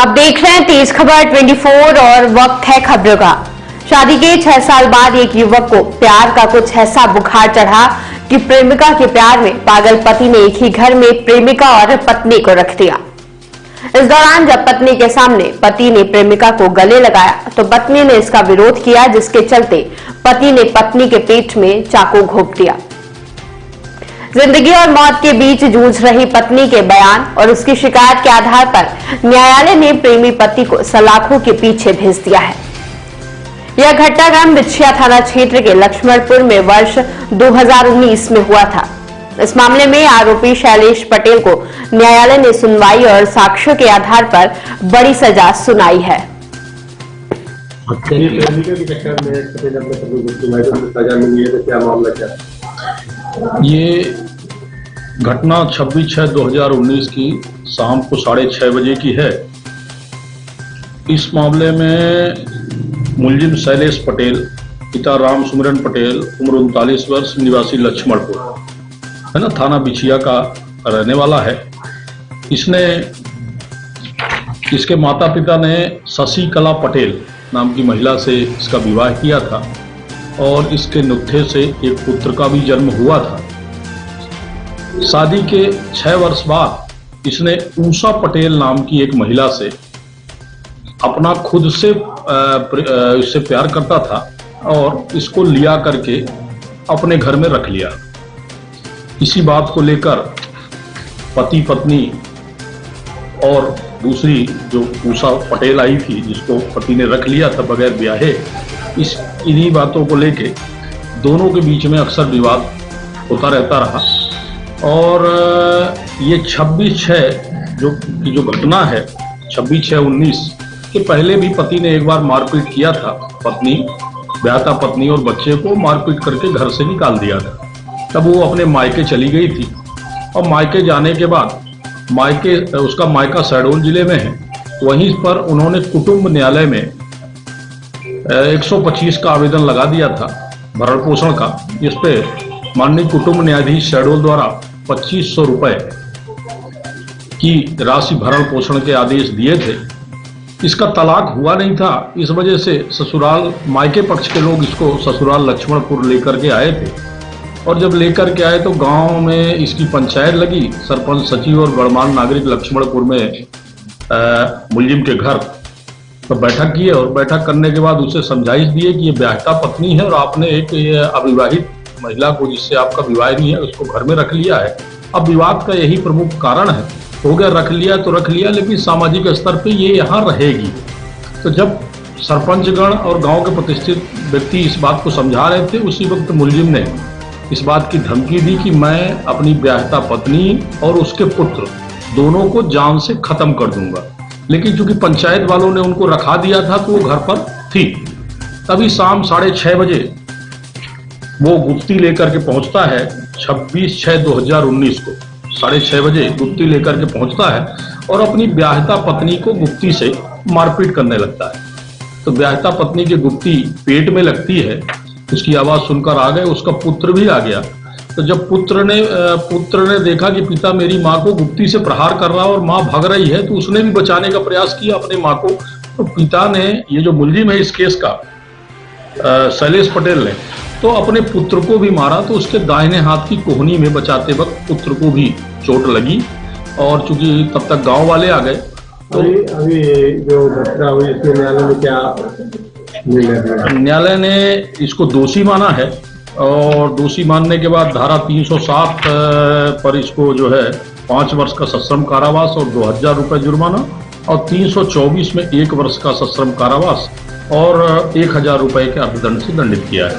आप देख रहे हैं तेज खबर 24 और वक्त है खबरों का। शादी के 6 साल बाद एक युवक को प्यार का कुछ ऐसा बुखार चढ़ा कि प्रेमिका के प्यार में पागल पति ने एक ही घर में प्रेमिका और पत्नी को रख दिया। इस दौरान जब पत्नी के सामने पति ने प्रेमिका को गले लगाया तो पत्नी ने इसका विरोध किया, जिसके चलते पति ने पत्नी के पेट में चाकू घोंप दिया। जिंदगी और मौत के बीच जूझ रही पत्नी के बयान और उसकी शिकायत के आधार पर न्यायालय ने प्रेमी पति को सलाखों के पीछे भेज दिया है। यह घटनाक्रम बिछिया थाना क्षेत्र के लक्ष्मणपुर में वर्ष 2019 में हुआ था। इस मामले में आरोपी शैलेश पटेल को न्यायालय ने सुनवाई और साक्ष्यों के आधार पर बड़ी सजा सुनाई है। ये घटना 26/6/2019 की शाम को 6:30 बजे की है। इस मामले में मुलजिम शैलेश पटेल, पिता राम सुमिरन पटेल, उम्र 39 वर्ष, निवासी लक्ष्मणपुर है ना, थाना बिछिया का रहने वाला है। इसके माता पिता ने शशिकला पटेल नाम की महिला से इसका विवाह किया था और इसके नुक्थे से एक पुत्र का भी जन्म हुआ था। शादी के 6 वर्ष बाद इसने उषा पटेल नाम की एक महिला से अपना खुद से इससे प्यार करता था और इसको लिया करके अपने घर में रख लिया। इसी बात को लेकर पति पत्नी और दूसरी जो उषा पटेल आई थी, जिसको पति ने रख लिया था बगैर ब्याहे, इन्हीं बातों को लेके दोनों के बीच में अक्सर विवाद होता रहता रहा। और ये 26/6 जो घटना है, 26/6/19 के पहले भी पति ने एक बार मारपीट किया था। ब्याहता पत्नी और बच्चे को मारपीट करके घर से निकाल दिया था। तब वो अपने मायके चली गई थी और मायके जाने के बाद उसका मायका शहडोल जिले में है। वहीं पर उन्होंने कुटुंब न्यायालय में 125 का आवेदन लगा दिया था भरण पोषण का, जिस पे माननीय कुटुंब न्यायाधीश शहडोल द्वारा 2500 रुपए की राशि भरण पोषण के आदेश दिए थे। इसका तलाक हुआ नहीं था, इस वजह से ससुराल मायके पक्ष के लोग इसको ससुराल लक्ष्मणपुर लेकर के आए थे। और जब लेकर के आए तो गांव में इसकी पंचायत लगी। सरपंच, सचिव और गणमान्य नागरिक लक्ष्मणपुर में मुलजिम के घर तो बैठक किए और बैठक करने के बाद उसे समझाइश दिए कि ये ब्याहता पत्नी है और आपने एक अविवाहित महिला को, जिससे आपका विवाह नहीं है, उसको घर में रख लिया है। अब विवाद का यही प्रमुख कारण है। हो गया, रख लिया तो रख लिया, लेकिन सामाजिक स्तर पे ये यहाँ रहेगी। तो जब सरपंचगण और गांव के प्रतिष्ठित व्यक्ति इस बात को समझा रहे थे, उसी वक्त मुलजिम ने इस बात की धमकी दी कि मैं अपनी ब्याहता पत्नी और उसके पुत्र दोनों को जान से खत्म कर दूंगा। लेकिन चूंकि पंचायत वालों ने उनको रखा दिया था तो वो घर पर थी। तभी शाम 6:30 बजे वो गुप्ती लेकर के पहुंचता है। 26/6/2019 को 6:30 बजे गुप्ती लेकर के पहुंचता है और अपनी ब्याहता पत्नी को गुप्ती से मारपीट करने लगता है। तो ब्याहता पत्नी की गुप्ती पेट में लगती है। उसकी आवाज सुनकर आ गए, उसका पुत्र भी आ गया। तो जब पुत्र ने देखा कि पिता मेरी माँ को गुप्ती से प्रहार कर रहा है और माँ भाग रही है, तो उसने भी बचाने का प्रयास किया अपने माँ को। तो पिता ने, ये जो मुलजिम है इस केस का, शैलेश पटेल ने, तो अपने पुत्र को भी मारा। तो उसके दाहिने हाथ की कोहनी में बचाते वक्त पुत्र को भी चोट लगी। और चूंकि तब तक गांव वाले आ गए तो अभी जो घटना हुई इसमें न्यायालय ने क्या न्यायालय ने इसको दोषी माना है। और दोषी मानने के बाद धारा 307 पर इसको जो है 5 वर्ष का सश्रम कारावास और 2000 रुपए जुर्माना, और 324 में 1 वर्ष का सश्रम कारावास और 1000 रुपए के अर्थदंड से दंडित किया है।